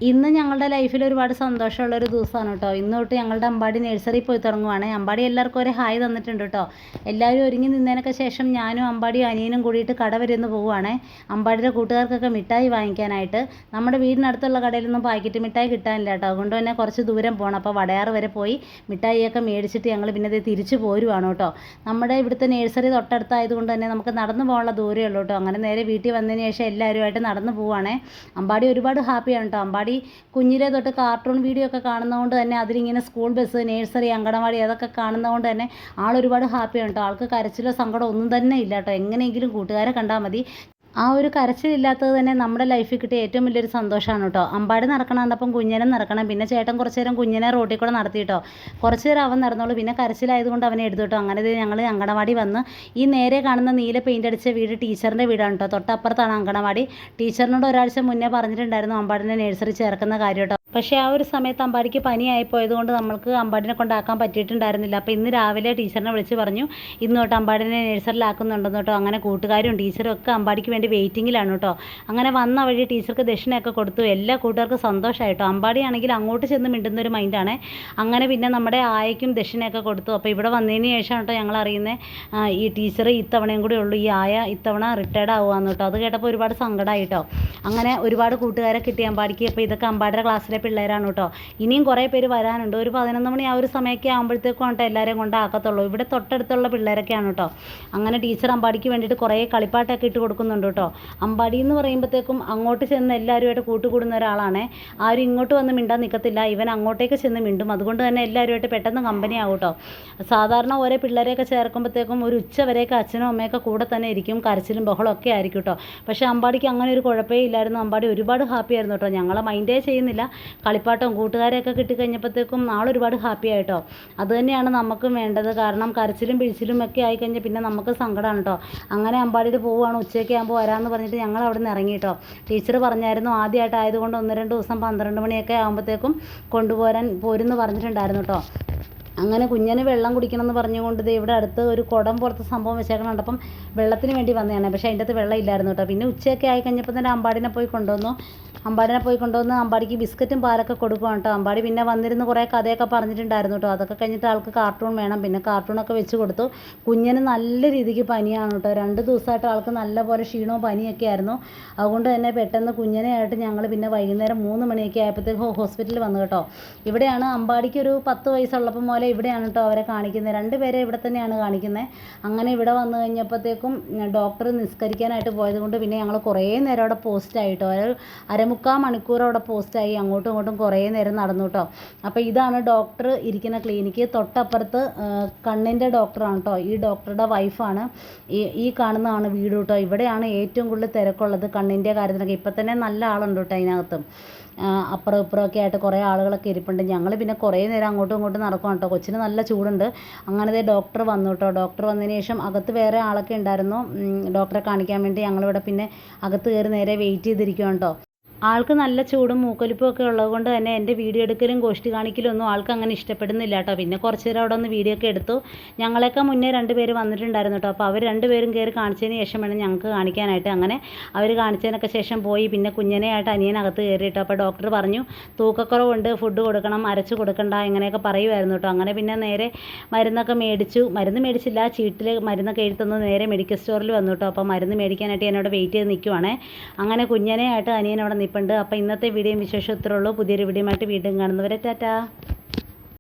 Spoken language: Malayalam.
ഇന്ന് ഞങ്ങളുടെ ലൈഫിൽ ഒരുപാട് സന്തോഷമുള്ളൊരു ദിവസമാണ് കേട്ടോ. ഇന്ന് തൊട്ട് ഞങ്ങളുടെ അമ്പാടി നഴ്സറി പോയി തുടങ്ങുവാണ്. അമ്പാടി എല്ലാവർക്കും ഒരു ഹായ് തന്നിട്ടുണ്ട് കേട്ടോ. എല്ലാവരും ഒരുങ്ങി നിന്നതിനൊക്കെ ശേഷം ഞാനും അമ്പാടിയും അനിയനും കൂടിയിട്ട് കട വരെ ഒന്ന് പോവുകയാണേ. അമ്പാടിയുടെ കൂട്ടുകാർക്കൊക്കെ മിഠായി വാങ്ങിക്കാനായിട്ട്. നമ്മുടെ വീടിനടുത്തുള്ള കടയിലൊന്നും പാക്കറ്റ് മിഠായി കിട്ടാനില്ല കേട്ടോ. അതുകൊണ്ട് തന്നെ കുറച്ച് ദൂരം പോകണം. അപ്പോൾ വടയാറ് വരെ പോയി മിഠായിയൊക്കെ മേടിച്ചിട്ട് ഞങ്ങൾ പിന്നെ ഇത് തിരിച്ചു പോരുവാണ് കേട്ടോ. നമ്മുടെ ഇവിടുത്തെ നഴ്സറി തൊട്ടടുത്തായതുകൊണ്ട് തന്നെ നമുക്ക് നടന്നു പോകാനുള്ള ദൂരമേ ഉള്ളൂ കേട്ടോ. അങ്ങനെ നേരെ വീട്ടിൽ വന്നതിന് ശേഷം എല്ലാവരുമായിട്ട് നടന്നു പോവുകയാണേ. അമ്പാടി ഒരുപാട് ഹാപ്പിയാണ് കേട്ടോ. അമ്പാടി കുഞ്ഞിലെ തൊട്ട് കാർട്ടൂൺ വീഡിയോ ഒക്കെ കാണുന്നതുകൊണ്ട് തന്നെ അതിലിങ്ങനെ സ്കൂൾ ബസ്, നേഴ്സറി, അങ്കണവാടി അതൊക്കെ കാണുന്നതുകൊണ്ട് തന്നെ ആളൊരുപാട് ഹാപ്പിയാണ് കേട്ടോ. ആൾക്ക് കരച്ചിലോ സങ്കടമോ ഒന്നും തന്നെ ഇല്ല കേട്ടോ. എങ്ങനെയെങ്കിലും കൂട്ടുകാരെ കണ്ടാൽ മതി. ആ ഒരു കരച്ചിലില്ലാത്തത് തന്നെ നമ്മുടെ ലൈഫിൽ കിട്ടിയ ഏറ്റവും വലിയൊരു സന്തോഷമാണ് കേട്ടോ. അമ്പാടി നടക്കണം കണ്ടപ്പം കുഞ്ഞിനെ നടക്കണം. പിന്നെ ചേട്ടൻ കുറച്ച് നേരം കുഞ്ഞിനെ റോട്ടിൽ കൂടെ നടത്തി കേട്ടോ. കുറച്ച് നേരം അവൻ നടന്നോളൂ. പിന്നെ കരച്ചിലായതുകൊണ്ട് അവനെ എടുത്തു കേട്ടോ. അങ്ങനെ ഞങ്ങൾ അങ്കണവാടി വന്ന് ഈ നേരെ കാണുന്ന നീല പെയിൻ്റ് അടിച്ച വീട് ടീച്ചറിൻ്റെ വീടാണ് കേട്ടോ. തൊട്ടപ്പുറത്താണ് അങ്കണവാടി. ടീച്ചറിനോട് ഒരാഴ്ച മുന്നേ പറഞ്ഞിട്ടുണ്ടായിരുന്നു അമ്പാടിനെ നഴ്സറി ചേർക്കുന്ന കാര്യം കേട്ടോ. പക്ഷേ ആ ഒരു സമയത്ത് അമ്പാടിക്ക് പനിയായി പോയതുകൊണ്ട് നമ്മൾക്ക് അമ്പാടിനെ കൊണ്ടാക്കാൻ പറ്റിയിട്ടുണ്ടായിരുന്നില്ല. അപ്പോൾ ഇന്ന് രാവിലെ ടീച്ചറിനെ വിളിച്ച് പറഞ്ഞു ഇന്ന് തൊട്ട് അമ്പാടിനെ നഴ്സറിലാക്കുന്നുണ്ടെന്ന് കേട്ടോ. അങ്ങനെ കൂട്ടുകാരും ടീച്ചറും ഒക്കെ അമ്പാടിക്ക് വേണ്ടി വെയിറ്റിങ്ങിലാണ് കേട്ടോ. അങ്ങനെ വന്ന വഴി ടീച്ചർക്ക് ദക്ഷിണയൊക്കെ കൊടുത്തു. എല്ലാ കൂട്ടുകാർക്കും സന്തോഷമായിട്ടോ. അമ്പാടിയാണെങ്കിൽ അങ്ങോട്ട് ചെന്ന് മിണ്ടുന്നൊരു മൈൻഡാണ്. അങ്ങനെ പിന്നെ നമ്മുടെ ആയയ്ക്കും ദക്ഷിണയൊക്കെ കൊടുത്തു. അപ്പോൾ ഇവിടെ വന്നതിന് ശേഷം കേട്ടോ ഞങ്ങൾ അറിയുന്നത് ഈ ടീച്ചർ ഇത്തവണയും കൂടി ഉള്ളൂ, ഈ ആയ ഇത്തവണ റിട്ടയർഡ് ആവുകയെന്ന് കേട്ടോ. അത് കേട്ടപ്പോൾ ഒരുപാട് സങ്കടമായിട്ടോ. അങ്ങനെ ഒരുപാട് കൂട്ടുകാരെ കിട്ടി അമ്പാടിക്ക്. അപ്പോൾ ഇതൊക്കെ അമ്പാടിയുടെ ക്ലാസ്സിലെ പിള്ളേരാണ് കേട്ടോ. ഇനിയും കുറേ പേര് വരാനുണ്ട്. ഒരു 11 മണി ആ ഒരു സമയമൊക്കെ ആകുമ്പോഴത്തേക്കും കേട്ടോ എല്ലാവരെയും കൊണ്ടാക്കത്തുള്ളൂ. ഇവിടെ തൊട്ടടുത്തുള്ള പിള്ളേരൊക്കെയാണ് കേട്ടോ. അങ്ങനെ ടീച്ചർ അമ്പാടിക്ക് വേണ്ടിയിട്ട് കുറേ കളിപ്പാട്ടൊക്കെ ഇട്ട് കൊടുക്കുന്നുണ്ട് കേട്ടോ. അമ്പാടി എന്ന് പറയുമ്പോഴത്തേക്കും അങ്ങോട്ട് ചെന്ന് എല്ലാവരുമായിട്ട് കൂട്ടുകൂടുന്ന ഒരാളാണ്. ആരും ഇങ്ങോട്ട് വന്ന് മിണ്ടാൻ നിൽക്കത്തില്ല. ഇവൻ അങ്ങോട്ടേക്ക് ചെന്ന് മിണ്ടും. അതുകൊണ്ട് തന്നെ എല്ലാവരുമായിട്ട് പെട്ടെന്ന് കമ്പനി ആവും കേട്ടോ. സാധാരണ ഓരോ പിള്ളേരെയൊക്കെ ചേർക്കുമ്പോഴത്തേക്കും ഒരു ഉച്ച വരെയൊക്കെ അച്ഛനും അമ്മയൊക്കെ കൂടെ തന്നെ ഇരിക്കും. കരച്ചിലും ബഹളം ഒക്കെ ആയിരിക്കും കേട്ടോ. പക്ഷേ അമ്പാടിക്ക് അങ്ങനെ ഒരു കുഴപ്പമേ ഇല്ലായിരുന്നു. അമ്പാടി ഒരുപാട് ഹാപ്പി ആയിരുന്നു കേട്ടോ. ഞങ്ങളെ മൈൻഡേ ചെയ്യുന്നില്ല. കളിപ്പാട്ടവും കൂട്ടുകാരെയൊക്കെ കിട്ടിക്കഴിഞ്ഞപ്പോഴത്തേക്കും ആളൊരുപാട് ഹാപ്പി ആയിട്ടോ. അതുതന്നെയാണ് നമുക്കും വേണ്ടത്. കാരണം കരച്ചിലും പിഴിച്ചിലും ഒക്കെ ആയിക്കഴിഞ്ഞാൽ പിന്നെ നമുക്ക് സങ്കടമാണ് കേട്ടോ. അങ്ങനെ അമ്പാടിയിൽ പോവുകയാണ്. ഉച്ചയൊക്കെ ആകുമ്പോൾ വരാമെന്ന് പറഞ്ഞിട്ട് ഞങ്ങൾ അവിടെ നിന്ന് ഇറങ്ങി കേട്ടോ. ടീച്ചർ പറഞ്ഞായിരുന്നു ആദ്യമായിട്ടായതുകൊണ്ട് 1-2 ദിവസം 12 മണിയൊക്കെ ആകുമ്പോഴത്തേക്കും പോരെന്ന് പറഞ്ഞിട്ടുണ്ടായിരുന്നു കേട്ടോ. അങ്ങനെ കുഞ്ഞിന് വെള്ളം കുടിക്കണം എന്ന് പറഞ്ഞുകൊണ്ട് ഇവിടെ അടുത്ത് ഒരു കുടം പുറത്ത് സംഭവം വെച്ചേക്കണുണ്ട്. അപ്പം വെള്ളത്തിന് വേണ്ടി വന്നതാണ്. പക്ഷേ അതിൻ്റെ അകത്ത് വെള്ളം ഇല്ലായിരുന്നു കേട്ടോ. പിന്നെ ഉച്ചയൊക്കെ ആയി കഴിഞ്ഞപ്പോൾ തന്നെ അമ്പാടിനെ പോയി കൊണ്ടുവന്ന് അമ്പാടിക്ക് ബിസ്ക്കറ്റും പാലൊക്കെ കൊടുക്കുകയാണ് കേട്ടോ. അമ്പാടി പിന്നെ വന്നിരുന്ന് കുറേ കഥയൊക്കെ പറഞ്ഞിട്ടുണ്ടായിരുന്നു കേട്ടോ. അതൊക്കെ കഴിഞ്ഞിട്ട് ആൾക്ക് കാർട്ടൂൺ വേണം. പിന്നെ കാർട്ടൂണൊക്കെ വെച്ച് കൊടുത്തു. കുഞ്ഞിന് നല്ല രീതിക്ക് പനിയാണ് കേട്ടോ. 2 ദിവസമായിട്ട് ആൾക്ക് നല്ലപോലെ ക്ഷീണവും പനിയൊക്കെ ആയിരുന്നു. അതുകൊണ്ട് തന്നെ പെട്ടെന്ന് കുഞ്ഞിനെ ആയിട്ട് ഞങ്ങൾ പിന്നെ വൈകുന്നേരം 3 മണിയൊക്കെ ആയപ്പോഴത്തേക്കും ഹോസ്പിറ്റലിൽ വന്നു കേട്ടോ. ഇവിടെയാണ് അമ്പാടിക്ക് ഒരു 10 വയസ്സുള്ളപ്പം പോലെ ഇവിടെയാണ് കേട്ടോ അവരെ കാണിക്കുന്നത്. 2 പേരെ ഇവിടെ തന്നെയാണ് കാണിക്കുന്നത്. അങ്ങനെ ഇവിടെ വന്നു കഴിഞ്ഞപ്പോഴത്തേക്കും ഡോക്ടർ നിസ്കരിക്കാനായിട്ട് പോയത് കൊണ്ട് പിന്നെ ഞങ്ങൾ കുറേ നേരം അവിടെ പോസ്റ്റായിട്ടോ. 1/4 മണിക്കൂർ അവിടെ പോസ്റ്റായി. അങ്ങോട്ടും ഇങ്ങോട്ടും കുറേ നേരം നടന്നു കേട്ടോ. അപ്പോൾ ഇതാണ് ഡോക്ടർ ഇരിക്കുന്ന ക്ലിനിക്ക്. തൊട്ടപ്പുറത്ത് കണ്ണിൻ്റെ ഡോക്ടറാണ് കേട്ടോ. ഈ ഡോക്ടറുടെ വൈഫാണ്. ഈ കാണുന്നതാണ് വീട് കേട്ടോ. ഇവിടെയാണ് ഏറ്റവും കൂടുതൽ തിരക്കുള്ളത് കണ്ണിൻ്റെ കാര്യത്തിനൊക്കെ. ഇപ്പം തന്നെ നല്ല ആളുണ്ട് കേട്ടോ അതിനകത്ത്. അപ്പുറം ഇപ്പുറമൊക്കെ ആയിട്ട് കുറേ ആളുകളൊക്കെ ഇരിപ്പുണ്ട്. ഞങ്ങൾ പിന്നെ കുറേ നേരം അങ്ങോട്ടും ഇങ്ങോട്ടും നടക്കും കേട്ടോ. കൊച്ചിന് നല്ല ചൂടുണ്ട്. അങ്ങനത്തെ ഡോക്ടർ വന്നു കേട്ടോ. ഡോക്ടർ വന്നതിന് ശേഷം അകത്ത് വേറെ ആളൊക്കെ ഉണ്ടായിരുന്നു ഡോക്ടറെ കാണിക്കാൻ വേണ്ടി. ഞങ്ങളിവിടെ പിന്നെ അകത്ത് കയറി നേരെ വെയിറ്റ് ചെയ്തിരിക്കുകയാണ് കേട്ടോ. ആൾക്ക് നല്ല ചൂടും മൂക്കൊലിപ്പും ഒക്കെ ഉള്ളതുകൊണ്ട് തന്നെ എൻ്റെ വീഡിയോ എടുക്കലും ഗോഷ്ടി കാണിക്കലും ഒന്നും ആൾക്ക് അങ്ങനെ ഇഷ്ടപ്പെടുന്നില്ല കേട്ടോ. പിന്നെ കുറച്ച് നേരം അവിടെ ഒന്ന് വീഡിയോ ഒക്കെ എടുത്തു. ഞങ്ങളെയൊക്കെ മുന്നേ 2 പേര് വന്നിട്ടുണ്ടായിരുന്നു കേട്ടോ. അപ്പോൾ അവർ 2 പേരും കയറി കാണിച്ചതിന് ശേഷം വേണം ഞങ്ങൾക്ക് കാണിക്കാനായിട്ട്. അങ്ങനെ അവർ കാണിച്ചതിനൊക്കെ ശേഷം പോയി. പിന്നെ കുഞ്ഞിനെയായിട്ട് അനിയനകത്ത് കയറി കേട്ടോ. അപ്പോൾ ഡോക്ടർ പറഞ്ഞു തൂക്കക്കുറവുണ്ട്, ഫുഡ് കൊടുക്കണം, അരച്ച് കൊടുക്കണ്ട, ഇങ്ങനെയൊക്കെ പറയുമായിരുന്നു കേട്ടോ. അങ്ങനെ പിന്നെ നേരെ മരുന്നൊക്കെ മേടിച്ചു. മരുന്ന് മേടിച്ചില്ല, ചീട്ടിൽ മരുന്നൊക്കെ എഴുതുന്നു. നേരെ മെഡിക്കൽ സ്റ്റോറിൽ വന്നു കേട്ടോ. അപ്പോൾ മരുന്ന് മേടിക്കാനായിട്ട് എന്നോട് വെയിറ്റ് ചെയ്ത് നിൽക്കുവാണേ. അങ്ങനെ കുഞ്ഞിനെയായിട്ട് അനിയൻ അവിടെ നിൽപ്പുണ്ട്. അപ്പോൾ ഇന്നത്തെ വീഡിയോയും വിശേഷം ഇത്രേ ഉള്ളൂ. പുതിയൊരു വീഡിയോയുമായിട്ട് വീണ്ടും കാണുന്നവരെ ടാറ്റാ.